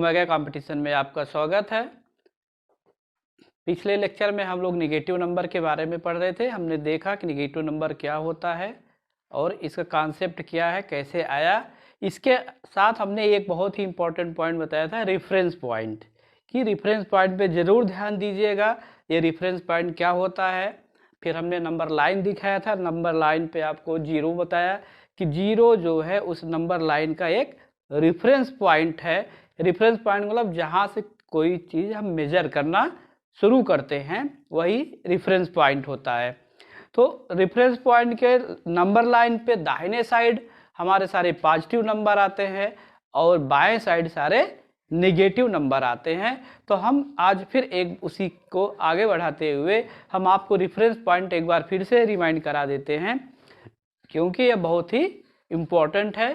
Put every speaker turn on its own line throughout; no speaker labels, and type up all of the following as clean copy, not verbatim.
Omega competition में आपका स्वागत है। पिछले लेक्चर में हम लोग निगेटिव नंबर के बारे में पढ़ रहे थे। हमने देखा कि निगेटिव नंबर क्या होता है और इसका कॉन्सेप्ट क्या है, कैसे आया। इसके साथ हमने एक बहुत ही इम्पोर्टेंट पॉइंट बताया था, रेफरेंस पॉइंट, कि रेफरेंस पॉइंट पे ज़रूर ध्यान दीजिएगा, ये रेफरेंस पॉइंट क्या होता है। फिर हमने नंबर लाइन दिखाया था, नंबर लाइन पे आपको जीरो बताया कि जीरो जो है उस नंबर लाइन का एक रेफरेंस पॉइंट है। रेफरेंस पॉइंट मतलब जहाँ से कोई चीज़ हम मेजर करना शुरू करते हैं वही रेफरेंस पॉइंट होता है। तो रेफरेंस पॉइंट के नंबर लाइन पे दाहिने साइड हमारे सारे पॉजिटिव नंबर आते हैं और बाएं साइड सारे नेगेटिव नंबर आते हैं। तो हम आज फिर एक उसी को आगे बढ़ाते हुए हम आपको रेफरेंस पॉइंट एक बार फिर से रिमाइंड करा देते हैं, क्योंकि यह बहुत ही इम्पोर्टेंट है।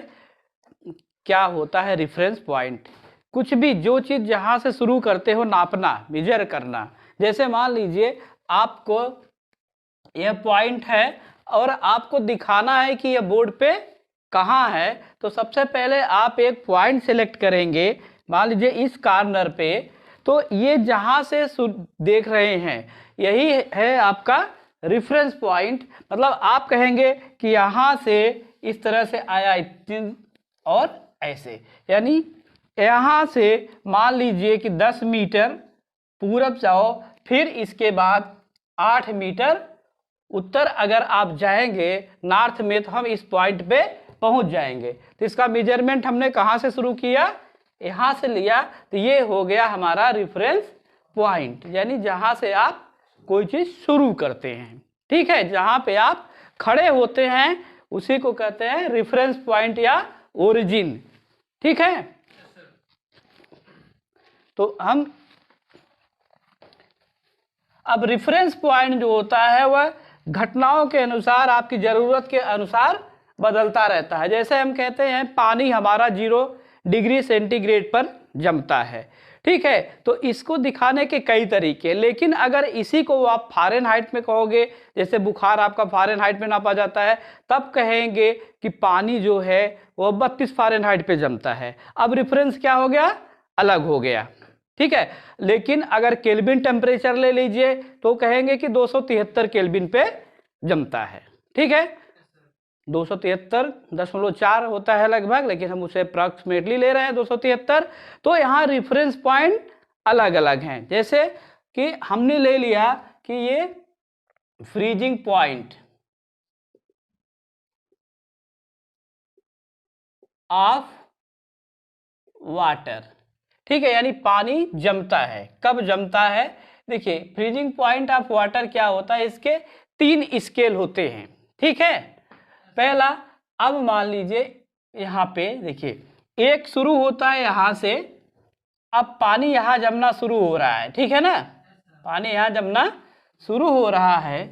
क्या होता है रेफरेंस पॉइंट? कुछ भी जो चीज़ जहाँ से शुरू करते हो नापना, मेजर करना। जैसे मान लीजिए आपको यह पॉइंट है और आपको दिखाना है कि यह बोर्ड पे कहाँ है, तो सबसे पहले आप एक पॉइंट सेलेक्ट करेंगे, मान लीजिए इस कॉर्नर पे। तो ये जहाँ से देख रहे हैं यही है आपका रेफरेंस पॉइंट। मतलब आप कहेंगे कि यहाँ से इस तरह से आया और ऐसे, यानी यहाँ से मान लीजिए कि 10 मीटर पूरब जाओ, फिर इसके बाद 8 मीटर उत्तर अगर आप जाएंगे नॉर्थ में, तो हम इस पॉइंट पे पहुंच जाएंगे। तो इसका मेजरमेंट हमने कहाँ से शुरू किया? यहाँ से लिया। तो ये हो गया हमारा रेफरेंस पॉइंट, यानी जहाँ से आप कोई चीज़ शुरू करते हैं। ठीक है, जहाँ पे आप खड़े होते हैं उसी को कहते हैं रेफरेंस पॉइंट या ओरिजिन। ठीक है, तो हम अब रेफरेंस पॉइंट जो होता है वह घटनाओं के अनुसार, आपकी ज़रूरत के अनुसार बदलता रहता है। जैसे हम कहते हैं पानी हमारा 0 डिग्री सेंटीग्रेड पर जमता है। ठीक है, तो इसको दिखाने के कई तरीके, लेकिन अगर इसी को आप फ़ारेनहाइट में कहोगे, जैसे बुखार आपका फ़ारेनहाइट में नापा जाता है, तब कहेंगे कि पानी जो है वो 32 फ़ारेनहाइट पे जमता है। अब रेफरेंस क्या हो गया? अलग हो गया। ठीक है, लेकिन अगर केल्विन टेम्परेचर ले लीजिए तो कहेंगे कि 273 केल्विन पे जमता है। ठीक है, 273.4 होता है लगभग, लेकिन हम उसे अप्रॉक्सीमेटली ले रहे हैं 273। तो यहाँ रेफरेंस पॉइंट अलग अलग हैं। जैसे कि हमने ले लिया कि ये फ्रीजिंग पॉइंट ऑफ वाटर। ठीक है, यानी पानी जमता है। कब जमता है? देखिए, फ्रीजिंग पॉइंट ऑफ वाटर क्या होता है, इसके 3 स्केल होते हैं। ठीक है, पहला, अब मान लीजिए यहाँ पे देखिए एक शुरू होता है यहाँ से। अब पानी यहाँ जमना शुरू हो रहा है, ठीक है ना, पानी यहाँ जमना शुरू हो रहा है,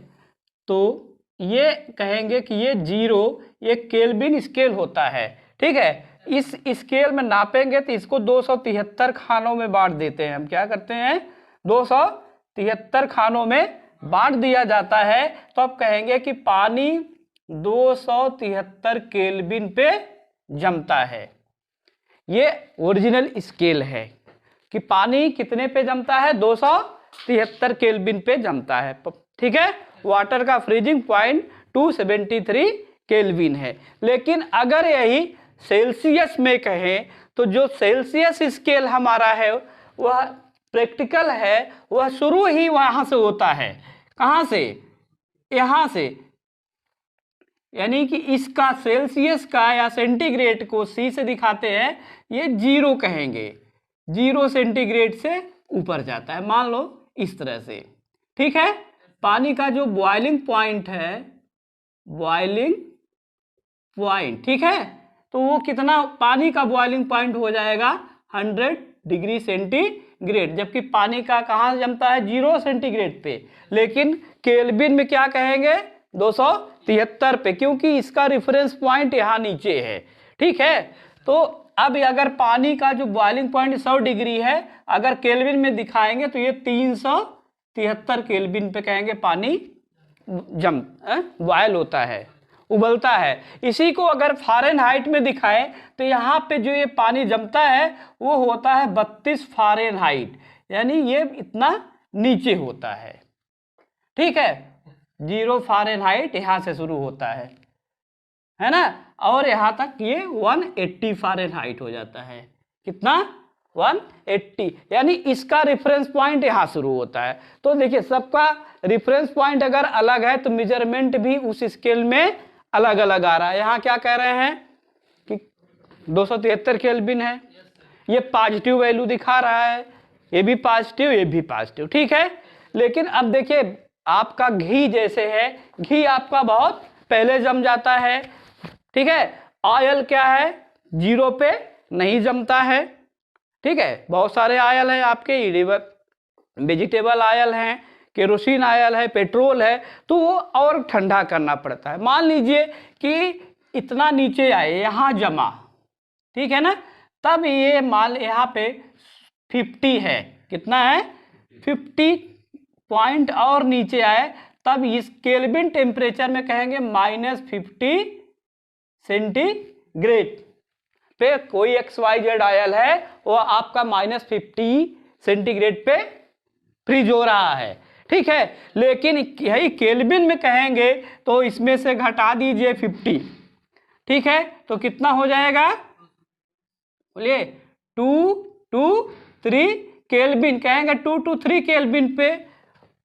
तो ये कहेंगे कि ये 0, ये केल्विन स्केल होता है। ठीक है, इस स्केल में नापेंगे तो इसको 273 खानों में बांट देते हैं। हम क्या करते हैं? 273 खानों में बांट दिया जाता है। तो अब कहेंगे कि पानी 273 केल्विन पे जमता है। ये ओरिजिनल स्केल है कि पानी कितने पे जमता है? 273 केल्विन पे जमता है। ठीक है, वाटर का फ्रीजिंग पॉइंट 273 केल्विन है। लेकिन अगर यही सेल्सियस में कहें तो जो सेल्सियस स्केल हमारा है वह प्रैक्टिकल है, वह शुरू ही वहां से होता है। कहां से? यहां से, यानी कि इसका सेल्सियस का या सेंटीग्रेड को C से दिखाते हैं, ये 0 कहेंगे। 0 सेंटीग्रेड से ऊपर जाता है, मान लो इस तरह से। ठीक है, पानी का जो बॉइलिंग पॉइंट है, बॉइलिंग पॉइंट, ठीक है, तो वो कितना, पानी का बॉइलिंग पॉइंट हो जाएगा 100 डिग्री सेंटीग्रेड। जबकि पानी का कहाँ जमता है? 0 सेंटीग्रेड पे, लेकिन केल्विन में क्या कहेंगे? 273 पे, क्योंकि इसका रेफरेंस पॉइंट यहाँ नीचे है। ठीक है, तो अब अगर पानी का जो बॉइलिंग पॉइंट 100 डिग्री है, अगर केल्विन में दिखाएंगे तो ये 373 केल्विन पे कहेंगे पानी बॉयल होता है। उबलता है। इसी को अगर फ़ारेनहाइट में दिखाएं तो यहाँ पे जो ये पानी जमता है वो होता है 32 फ़ारेनहाइट, यानी ये इतना नीचे होता है। ठीक है, 0 फ़ारेनहाइट यहाँ से शुरू होता है ना, और यहाँ तक ये 180 फ़ारेनहाइट हो जाता है। कितना? 180, यानी इसका रेफरेंस पॉइंट यहाँ शुरू होता है। तो देखिए सबका रेफरेंस पॉइंट अगर अलग है तो मेजरमेंट भी उस स्केल में अलग अलग आ रहा है। यहाँ क्या कह रहे हैं कि 273 केल्विन है, ये पॉजिटिव वैल्यू दिखा रहा है, ये भी पॉजिटिव, ये भी पॉजिटिव। ठीक है, लेकिन अब देखिए आपका घी जैसे है, घी आपका बहुत पहले जम जाता है। ठीक है, ऑयल क्या है, 0 पे नहीं जमता है। ठीक है, बहुत सारे ऑयल हैं आपके, वेजिटेबल ऑयल हैं, केरोसिन ऑयल है, पेट्रोल है, तो वो और ठंडा करना पड़ता है। मान लीजिए कि इतना नीचे आए, यहाँ जमा, ठीक है ना, तब ये मान यहाँ पे 50 है, कितना है 50 पॉइंट और नीचे आए, तब इस केल्विन टेम्परेचर में कहेंगे -50 सेंटीग्रेड पे कोई XYZ ऑयल है वो आपका -50 सेंटीग्रेड पे फ्रीज हो रहा है। ठीक है, लेकिन यही केल्विन में कहेंगे तो इसमें से घटा दीजिए 50। ठीक है, तो कितना हो जाएगा, बोलिए 2 to 3 केल्विन, कहेंगे 2 to 3 केल्विन पे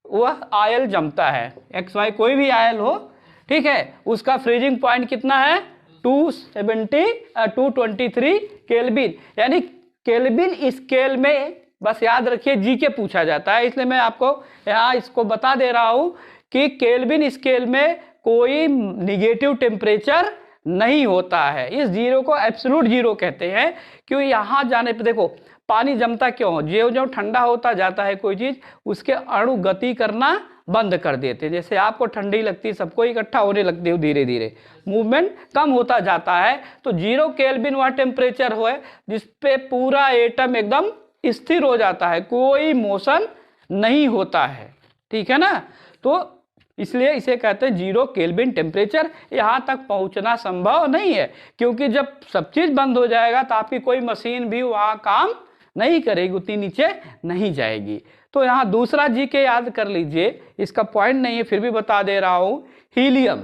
वह ऑयल जमता है, XY कोई भी ऑयल हो। ठीक है, उसका फ्रीजिंग पॉइंट कितना है 223 केल्विन, यानी केल्विन स्केल में बस याद रखिए जीके पूछा जाता है, इसलिए मैं आपको यहाँ इसको बता दे रहा हूँ कि केल्विन स्केल में कोई निगेटिव टेम्परेचर नहीं होता है। इस जीरो को एब्सोल्यूट जीरो कहते हैं, क्यों यहाँ जाने पे देखो पानी जमता क्यों हो, जो जो ठंडा होता जाता है कोई चीज़ उसके अणु गति करना बंद कर देते हैं। जैसे आपको ठंडी लगती है, सबको इकट्ठा होने लगती है, धीरे धीरे मूवमेंट कम होता जाता है। तो 0 केल्विन वह टेम्परेचर हो जिसपे पूरा एटम एकदम स्थिर हो जाता है, कोई मोशन नहीं होता है। ठीक है ना, तो इसलिए इसे कहते हैं 0 केल्विन टेम्परेचर। यहाँ तक पहुँचना संभव नहीं है, क्योंकि जब सब चीज़ बंद हो जाएगा तो आपकी कोई मशीन भी वहाँ काम नहीं करेगी, उतनी नीचे नहीं जाएगी। तो यहाँ दूसरा जी के याद कर लीजिए, इसका पॉइंट नहीं है फिर भी बता दे रहा हूँ। हीलियम,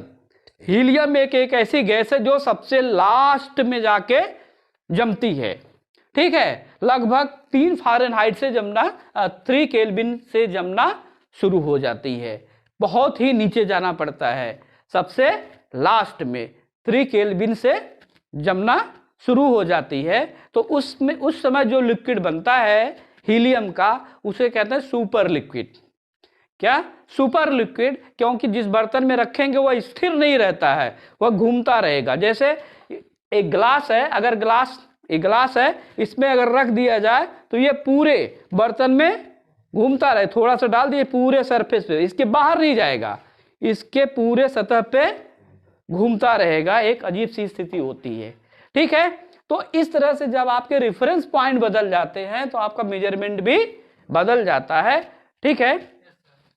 हीलियम एक ऐसी गैस है जो सबसे लास्ट में जाके जमती है। ठीक है, लगभग 3 फ़ारेनहाइट से जमना, 3 केल्विन से जमना शुरू हो जाती है, बहुत ही नीचे जाना पड़ता है, सबसे लास्ट में 3 केल्विन से जमना शुरू हो जाती है। तो उसमें उस समय जो लिक्विड बनता है हीलियम का, उसे कहते हैं सुपर लिक्विड। क्या? सुपर लिक्विड, क्योंकि जिस बर्तन में रखेंगे वह स्थिर नहीं रहता है, वह घूमता रहेगा। जैसे एक ग्लास है, अगर एक ग्लास है, इसमें अगर रख दिया जाए तो ये पूरे बर्तन में घूमता रहे, थोड़ा सा डाल दिए पूरे सरफेस पे, इसके बाहर नहीं जाएगा, इसके पूरे सतह पे घूमता रहेगा, एक अजीब सी स्थिति होती है। ठीक है, तो इस तरह से जब आपके रेफरेंस पॉइंट बदल जाते हैं तो आपका मेजरमेंट भी बदल जाता है। ठीक है,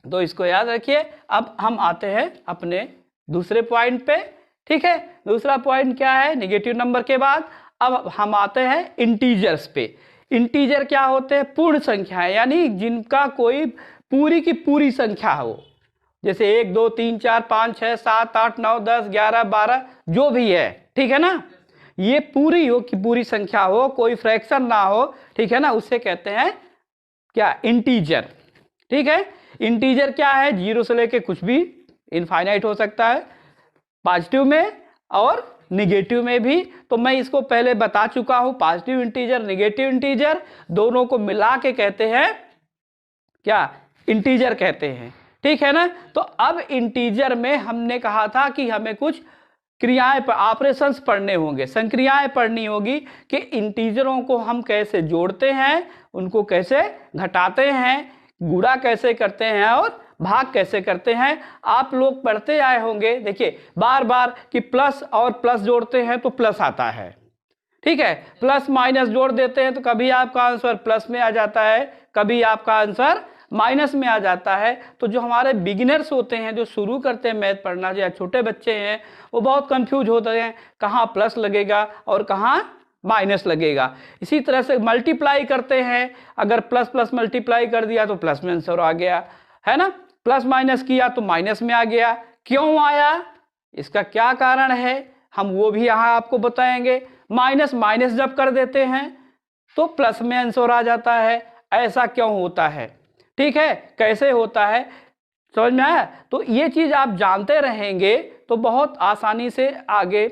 तो इसको याद रखिए। अब हम आते हैं अपने दूसरे पॉइंट पे। ठीक है, दूसरा पॉइंट क्या है, नेगेटिव नंबर के बाद अब हम आते हैं इंटीजर्स पे। इंटीजर क्या होते हैं? पूर्ण संख्याएं, यानी जिनका कोई पूरी की पूरी संख्या हो, जैसे 1 2 3 4 5 6 7 8 9 10 11 12 जो भी है। ठीक है ना, ये पूरी हो कि पूरी संख्या हो, कोई फ्रैक्शन ना हो। ठीक है ना, उससे कहते हैं क्या, इंटीजर। ठीक है, इंटीजर क्या है, 0 से लेके कुछ भी इनफाइनाइट हो सकता है, पॉजिटिव में और निगेटिव में भी। तो मैं इसको पहले बता चुका हूं, पॉजिटिव इंटीजर निगेटिव इंटीजर दोनों को मिला के कहते हैं क्या, इंटीजर कहते हैं। ठीक है ना, तो अब इंटीजर में हमने कहा था कि हमें कुछ क्रियाएं ऑपरेशंस पढ़ने होंगे, संक्रियाएं पढ़नी होगी कि इंटीजरों को हम कैसे जोड़ते हैं, उनको कैसे घटाते हैं, गुणा कैसे करते हैं और भाग कैसे करते हैं। आप लोग पढ़ते आए होंगे, देखिए बार बार कि प्लस और प्लस जोड़ते हैं तो प्लस आता है। ठीक है, प्लस माइनस जोड़ देते हैं तो कभी आपका आंसर प्लस में आ जाता है, कभी आपका आंसर माइनस में आ जाता है। तो जो हमारे बिगिनर्स होते हैं, जो शुरू करते हैं मैथ पढ़ना, या छोटे बच्चे हैं, वो बहुत कंफ्यूज होते हैं कहाँ प्लस लगेगा और कहाँ माइनस लगेगा। इसी तरह से मल्टीप्लाई करते हैं, अगर प्लस प्लस मल्टीप्लाई कर दिया तो प्लस में आंसर आ गया, है ना, प्लस माइनस किया तो माइनस में आ गया। क्यों आया, इसका क्या कारण है, हम वो भी यहाँ आपको बताएंगे। माइनस माइनस जब कर देते हैं तो प्लस में आंसर आ जाता है, ऐसा क्यों होता है, ठीक है, कैसे होता है, समझ में आया। तो ये चीज आप जानते रहेंगे तो बहुत आसानी से आगे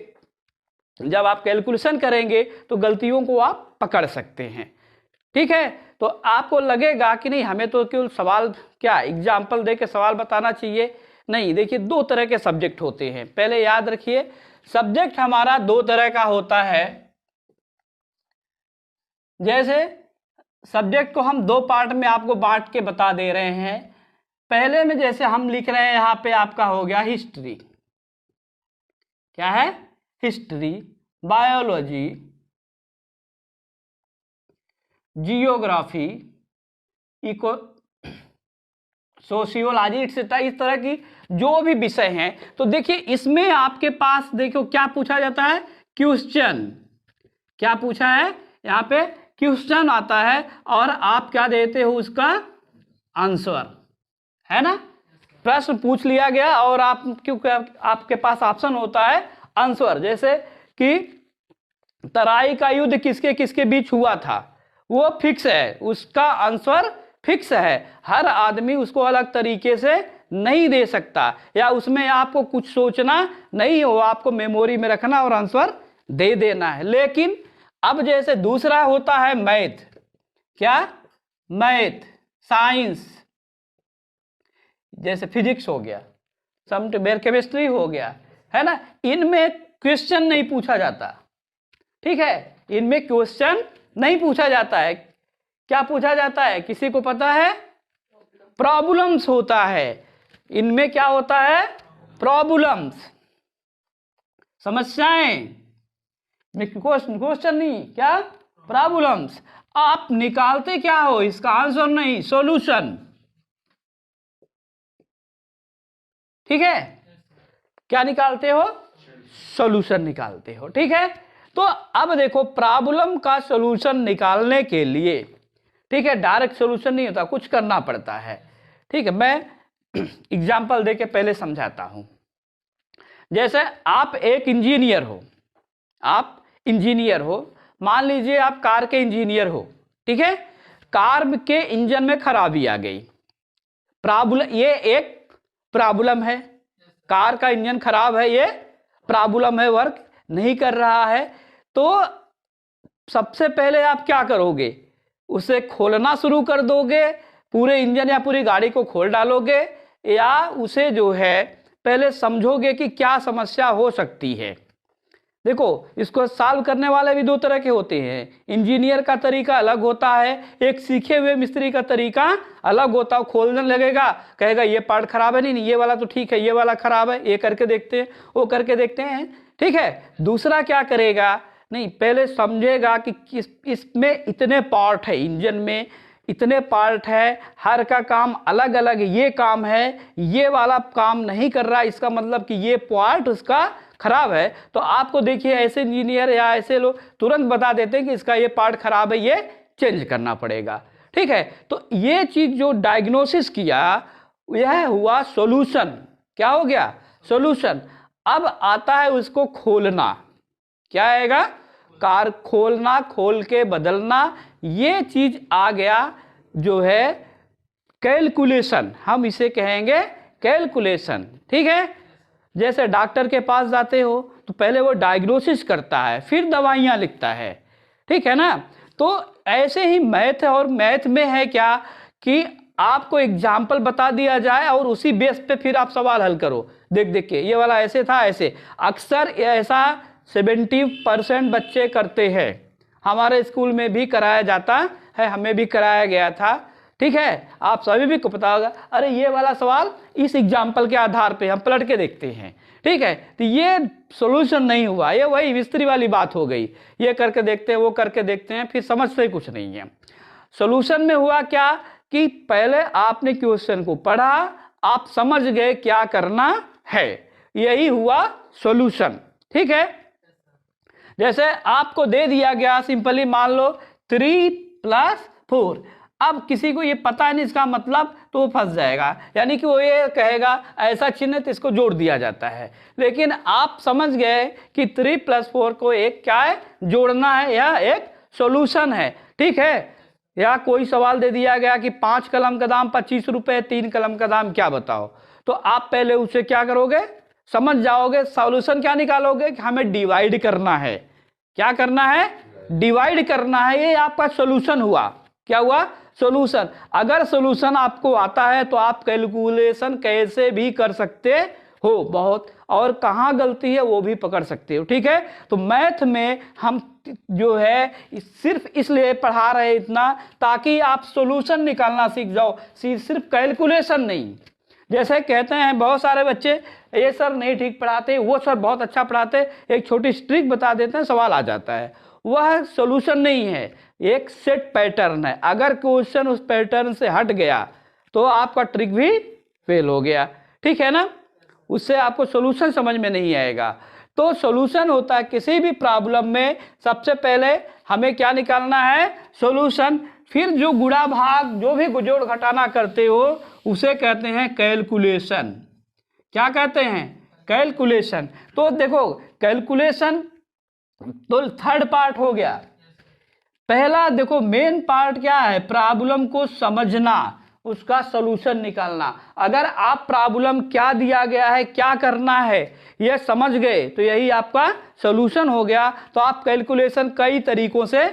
जब आप कैलकुलेशन करेंगे तो गलतियों को आप पकड़ सकते हैं, ठीक है। तो आपको लगेगा कि नहीं हमें तो केवल सवाल क्या एग्जाम्पल दे के सवाल बताना चाहिए, नहीं। देखिए, दो तरह के सब्जेक्ट होते हैं, पहले याद रखिए सब्जेक्ट हमारा दो तरह का होता है। जैसे सब्जेक्ट को हम दो पार्ट में आपको बांट के बता दे रहे हैं। पहले में जैसे हम लिख रहे हैं यहाँ पे आपका हो गया हिस्ट्री, क्या है, history, biology, geography, eco sociology etcetera, इस तरह की जो भी विषय हैं। तो देखिए इसमें आपके पास देखो क्या पूछा जाता है, क्वेश्चन, क्या पूछा है यहाँ पे, क्वेश्चन आता है और आप क्या देते हो उसका आंसर, है ना। प्रश्न पूछ लिया गया और आप क्योंकि आपके पास ऑप्शन होता है आंसर। जैसे कि तराई का युद्ध किसके किसके बीच हुआ था, वो फिक्स है, उसका आंसर फिक्स है, हर आदमी उसको अलग तरीके से नहीं दे सकता, या उसमें आपको कुछ सोचना नहीं हो, आपको मेमोरी में रखना और आंसर दे देना है। लेकिन अब जैसे दूसरा होता है मैथ, क्या, मैथ, साइंस, जैसे फिजिक्स हो गया, समवेयर केमिस्ट्री हो गया, है ना, इनमें क्वेश्चन नहीं पूछा जाता, ठीक है, इनमें क्वेश्चन नहीं पूछा जाता है। क्या पूछा जाता है, किसी को पता है, प्रॉब्लम्स होता है, इनमें क्या होता है, प्रॉब्लम्स, समस्याएं, क्वेश्चन नहीं, क्या, प्रॉब्लम्स। आप निकालते क्या हो, इसका आंसर नहीं, सॉल्यूशन, ठीक है, क्या निकालते हो, सॉल्यूशन निकालते हो, ठीक है। तो अब देखो प्रॉब्लम का सॉल्यूशन निकालने के लिए, ठीक है, डायरेक्ट सॉल्यूशन नहीं होता, कुछ करना पड़ता है, ठीक है। मैं एग्जांपल देके पहले समझाता हूं। जैसे आप एक इंजीनियर हो, आप इंजीनियर हो, मान लीजिए आप कार के इंजीनियर हो, ठीक है, कार के इंजन में खराबी आ गई, प्रॉब्लम, ये एक प्रॉब्लम है, कार का इंजन खराब है, ये प्रॉब्लम है, वर्क नहीं कर रहा है। तो सबसे पहले आप क्या करोगे, उसे खोलना शुरू कर दोगे, पूरे इंजन या पूरी गाड़ी को खोल डालोगे, या उसे जो है पहले समझोगे कि क्या समस्या हो सकती है। देखो इसको सॉल्व करने वाले भी दो तरह के होते हैं, इंजीनियर का तरीका अलग होता है, एक सीखे हुए मिस्त्री का तरीका अलग होता है। खोलने लगेगा, कहेगा ये पार्ट खराब है, नहीं ये वाला तो ठीक है, ये वाला खराब है, ये करके देखते हैं, वो करके देखते हैं, ठीक है। दूसरा क्या करेगा, नहीं पहले समझेगा कि इसमें इतने पार्ट है, इंजन में इतने पार्ट है, हर का काम अलग अलग, ये काम है, ये वाला काम नहीं कर रहा, इसका मतलब कि ये पार्ट उसका खराब है। तो आपको देखिए ऐसे इंजीनियर या ऐसे लोग तुरंत बता देते हैं कि इसका ये पार्ट खराब है, ये चेंज करना पड़ेगा, ठीक है। तो ये चीज जो डायग्नोसिस किया, यह हुआ सॉल्यूशन, क्या हो गया, सॉल्यूशन। अब आता है उसको खोलना, क्या आएगा, कार खोलना, खोल के बदलना, ये चीज आ गया जो है कैलकुलेशन, हम इसे कहेंगे कैलकुलेशन, ठीक है। जैसे डॉक्टर के पास जाते हो तो पहले वो डायग्नोसिस करता है, फिर दवाइयाँ लिखता है, ठीक है ना। तो ऐसे ही मैथ, और मैथ में है क्या कि आपको एग्जाम्पल बता दिया जाए और उसी बेस पे फिर आप सवाल हल करो, देख देख के, ये वाला ऐसे था, ऐसे। अक्सर ऐसा 70% बच्चे करते हैं, हमारे स्कूल में भी कराया जाता है, हमें भी कराया गया था, ठीक है, आप सभी भी को पता होगा, अरे ये वाला सवाल इस एग्जाम्पल के आधार पे हम पलट के देखते हैं, ठीक है। तो ये सॉल्यूशन नहीं हुआ, ये वही मिस्त्री वाली बात हो गई, ये करके देखते हैं, वो करके देखते हैं, फिर समझते कुछ नहीं है। सॉल्यूशन में हुआ क्या कि पहले आपने क्वेश्चन को पढ़ा, आप समझ गए क्या करना है, यही हुआ सॉल्यूशन। ठीक है, जैसे आपको दे दिया गया सिंपली मान लो 3 + 4, अब किसी को ये पता नहीं इसका मतलब, तो वो फंस जाएगा, यानी कि वो ये कहेगा ऐसा चिन्ह तो इसको जोड़ दिया जाता है। लेकिन आप समझ गए कि 3 + 4 को एक क्या है, जोड़ना है, या एक सॉल्यूशन है। ठीक है, या कोई सवाल दे दिया गया कि 5 कलम का दाम 25 रुपए, 3 कलम का दाम क्या बताओ, तो आप पहले उसे क्या करोगे, समझ जाओगे, सॉल्यूशन क्या निकालोगे कि हमें डिवाइड करना है। क्या करना है, डिवाइड करना है, ये आपका सॉल्यूशन हुआ। क्या हुआ, सॉल्यूशन। अगर सॉल्यूशन आपको आता है तो आप कैलकुलेशन कैसे भी कर सकते हो बहुत, और कहाँ गलती है वो भी पकड़ सकते हो। ठीक है, तो मैथ में हम जो है सिर्फ इसलिए पढ़ा रहे हैं इतना, ताकि आप सॉल्यूशन निकालना सीख जाओ, सिर्फ कैलकुलेशन नहीं। जैसे कहते हैं बहुत सारे बच्चे, ये सर नहीं ठीक पढ़ाते, वो सर बहुत अच्छा पढ़ाते, एक छोटी ट्रिक बता देते हैं, सवाल आ जाता है। वह सॉल्यूशन नहीं है, एक सेट पैटर्न है। अगर क्वेश्चन उस पैटर्न से हट गया तो आपका ट्रिक भी फेल हो गया। ठीक है ना, उससे आपको सॉल्यूशन समझ में नहीं आएगा। तो सॉल्यूशन होता है किसी भी प्रॉब्लम में, सबसे पहले हमें क्या निकालना है, सॉल्यूशन। फिर जो गुणा भाग, जो भी जोड़ घटाना करते हो, उसे कहते हैं कैलकुलेशन। क्या कहते हैं, कैलकुलेशन। तो देखो कैलकुलेशन तो थर्ड पार्ट हो गया। पहला देखो मेन पार्ट क्या है, प्रॉब्लम को समझना, उसका सॉल्यूशन निकालना। अगर आप प्रॉब्लम क्या दिया गया है, क्या करना है, ये समझ गए तो यही आपका सॉल्यूशन हो गया। तो आप कैलकुलेशन कई तरीकों से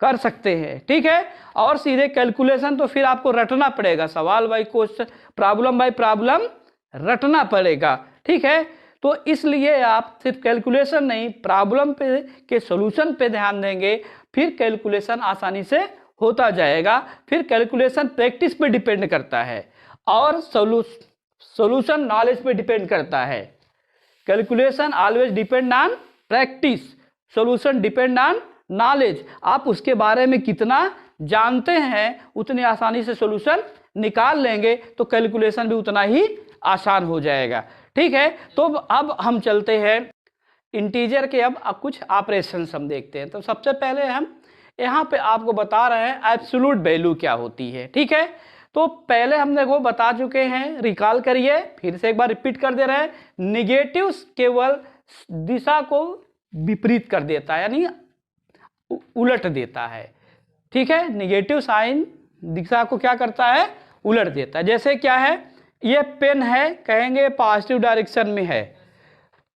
कर सकते हैं। ठीक है, और सीधे कैलकुलेशन तो फिर आपको रटना पड़ेगा, सवाल by question, problem by problem रटना पड़ेगा। ठीक है, तो इसलिए आप सिर्फ कैलकुलेशन नहीं, प्रॉब्लम पे के सॉल्यूशन पे ध्यान देंगे, फिर कैलकुलेशन आसानी से होता जाएगा। फिर कैलकुलेशन प्रैक्टिस पे डिपेंड करता है, और सॉल्यूशन नॉलेज पे डिपेंड करता है। Calculation always depend on practice, solution depend on knowledge. आप उसके बारे में कितना जानते हैं, उतनी आसानी से सॉल्यूशन निकाल लेंगे, तो कैलकुलेशन भी उतना ही आसान हो जाएगा। ठीक है, तो अब हम चलते हैं इंटीजर के, अब कुछ ऑपरेशंस हम देखते हैं। तो सबसे पहले हम यहाँ पे आपको बता रहे हैं एब्सोल्यूट वैल्यू क्या होती है। ठीक है, तो पहले हम देखो बता चुके हैं, रिकॉल करिए, फिर से एक बार रिपीट कर दे रहे हैं। निगेटिव केवल दिशा को विपरीत कर देता है, यानी उलट देता है। ठीक है, निगेटिव साइन दिशा को क्या करता है, उलट देता है। जैसे क्या है, ये पेन है, कहेंगे पॉजिटिव डायरेक्शन में है,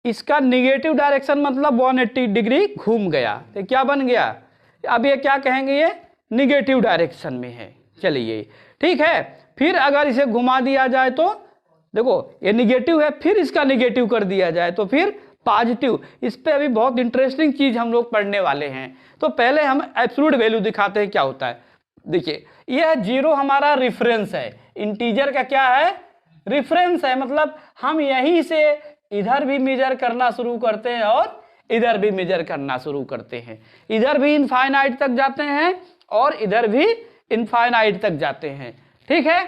इसका निगेटिव डायरेक्शन मतलब 180 डिग्री घूम गया, तो क्या बन गया, अब ये क्या कहेंगे, ये निगेटिव डायरेक्शन में है। चलिए ठीक है, फिर अगर इसे घुमा दिया जाए तो देखो ये निगेटिव है, फिर इसका निगेटिव कर दिया जाए तो फिर पॉजिटिव। इस पे अभी बहुत इंटरेस्टिंग चीज हम लोग पढ़ने वाले हैं। तो पहले हम एब्सोल्यूट वैल्यू दिखाते हैं क्या होता है। देखिए यह 0 हमारा रिफरेंस है, इंटीजर का क्या है, रिफरेंस है, मतलब हम यहीं से इधर भी मेजर करना शुरू करते हैं और इधर भी मेजर करना शुरू करते हैं। इधर भी इनफाइनाइट तक जाते हैं और इधर भी इनफाइनाइट तक जाते हैं। ठीक है,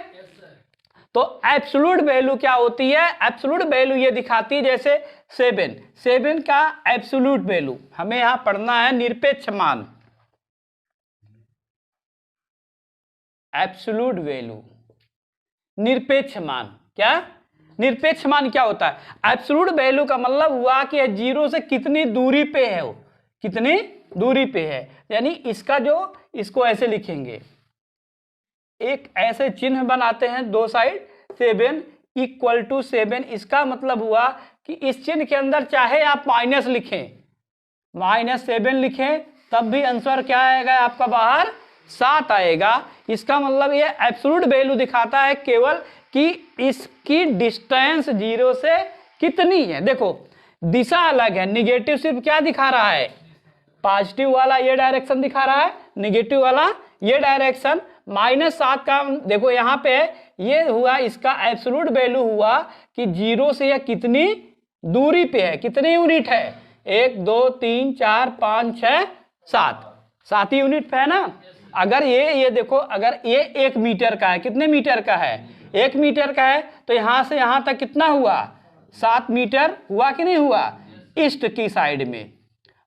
तो एब्सोल्यूट वैल्यू क्या होती है, एब्सोल्यूट वैल्यू ये दिखाती है, जैसे 7 का एब्सोल्यूट वैल्यू हमें यहां पढ़ना है, निरपेक्ष मान, एब्सोल्यूट वैल्यू, निरपेक्ष मान। क्या निरपेक्ष मान क्या होता है, एब्सोल्यूट वैल्यू का मतलब हुआ कि 0 से कितनी दूरी पे है, वो कितनी दूरी पे है, यानी इसका जो, इसको ऐसे लिखेंगे, एक ऐसे चिन्ह बनाते हैं दो साइड, 7 = 7। इसका मतलब हुआ कि इस चिन्ह के अंदर चाहे आप माइनस लिखें, -7 लिखें, तब भी आंसर क्या आएगा आपका बाहर, 7 आएगा। इसका मतलब ये एब्सोल्यूट वैल्यू दिखाता है केवल कि इसकी डिस्टेंस 0 से कितनी है। देखो दिशा अलग है, निगेटिव सिर्फ क्या दिखा रहा है, पॉजिटिव वाला ये डायरेक्शन दिखा रहा है, निगेटिव वाला ये डायरेक्शन। -7 का देखो यहाँ पे ये हुआ, इसका एब्सोल्यूट वैल्यू हुआ कि 0 से यह कितनी दूरी पे है, कितनी यूनिट है, 1 2 3 4 5 6 7 7 यूनिट पे है ना। अगर ये देखो, अगर ये 1 मीटर का है, कितने मीटर का है, 1 मीटर का है, तो यहां से यहां तक कितना हुआ, 7 मीटर हुआ कि नहीं हुआ, ईस्ट की साइड में।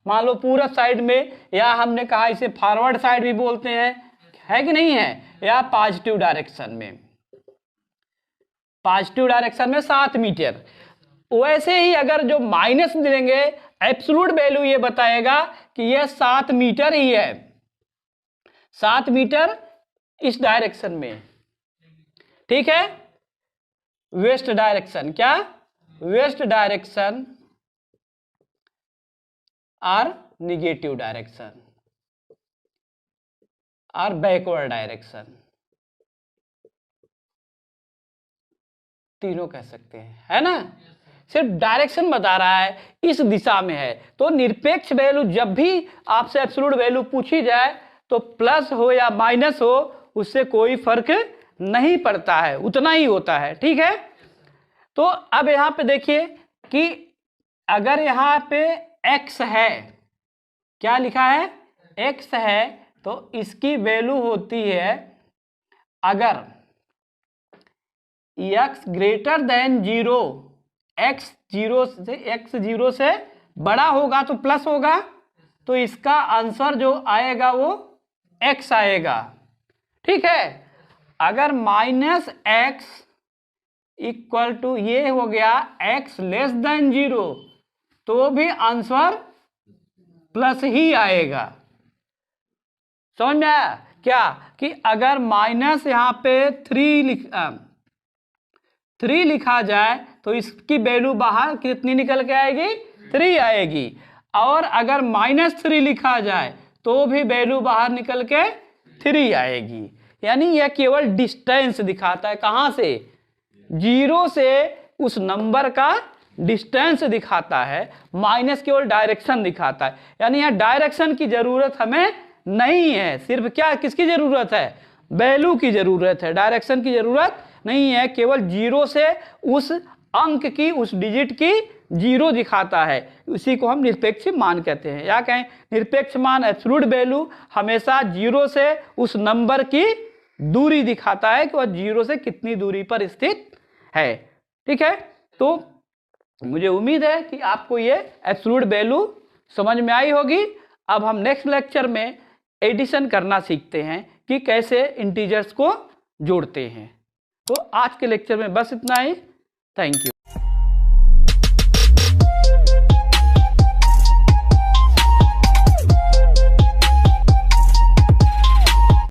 मान लो पूरब साइड में, या हमने कहा इसे फॉरवर्ड साइड भी बोलते हैं, है कि नहीं है, या पॉजिटिव डायरेक्शन में, पॉजिटिव डायरेक्शन में 7 मीटर। वैसे ही अगर जो माइनस देंगे, एब्सोल्यूट वैल्यू ये बताएगा कि ये 7 मीटर ही है, 7 मीटर इस डायरेक्शन में, ठीक है। वेस्ट डायरेक्शन, क्या, वेस्ट डायरेक्शन और निगेटिव डायरेक्शन और बैकवर्ड डायरेक्शन, तीनों कह सकते हैं, है ना। सिर्फ डायरेक्शन बता रहा है, इस दिशा में है। तो निरपेक्ष वैल्यू जब भी आपसे एब्सोल्यूट वैल्यू पूछी जाए तो प्लस हो या माइनस हो, उससे कोई फर्क नहीं पड़ता है, उतना ही होता है, ठीक है। तो अब यहां पे देखिए कि अगर यहां पे x है, क्या लिखा है, x है, तो इसकी वैल्यू होती है, अगर x ग्रेटर देन 0, x 0 से बड़ा होगा तो प्लस होगा, तो इसका आंसर जो आएगा वो x आएगा, ठीक है। अगर -x इक्वल टू ये हो गया x लेस देन 0, तो भी आंसर प्लस ही आएगा। समझ में आया क्या, कि अगर माइनस यहाँ पे 3 लिखा जाए तो इसकी वैल्यू बाहर कितनी निकल के आएगी, 3 आएगी। और अगर -3 लिखा जाए तो भी वैल्यू बाहर निकल के 3 आएगी। यानी यह केवल डिस्टेंस दिखाता है, कहां से, 0 से उस नंबर का डिस्टेंस दिखाता है, माइनस केवल डायरेक्शन दिखाता है। यानी यह डायरेक्शन की जरूरत हमें नहीं है, सिर्फ क्या, किसकी जरूरत है, वैल्यू की जरूरत है, डायरेक्शन की जरूरत नहीं है। केवल 0 से उस अंक की, उस डिजिट की 0 दिखाता है, उसी को हम निरपेक्ष मान कहते हैं। या कहें निरपेक्ष मान, एब्सोल्यूट वैल्यू हमेशा 0 से उस नंबर की दूरी दिखाता है कि वह 0 से कितनी दूरी पर स्थित है, ठीक है। तो मुझे उम्मीद है कि आपको ये एब्सोल्यूट वैल्यू समझ में आई होगी। अब हम नेक्स्ट लेक्चर में एडिशन करना सीखते हैं कि कैसे इंटीजर्स को जोड़ते हैं। तो आज के लेक्चर में बस इतना ही। Thank you.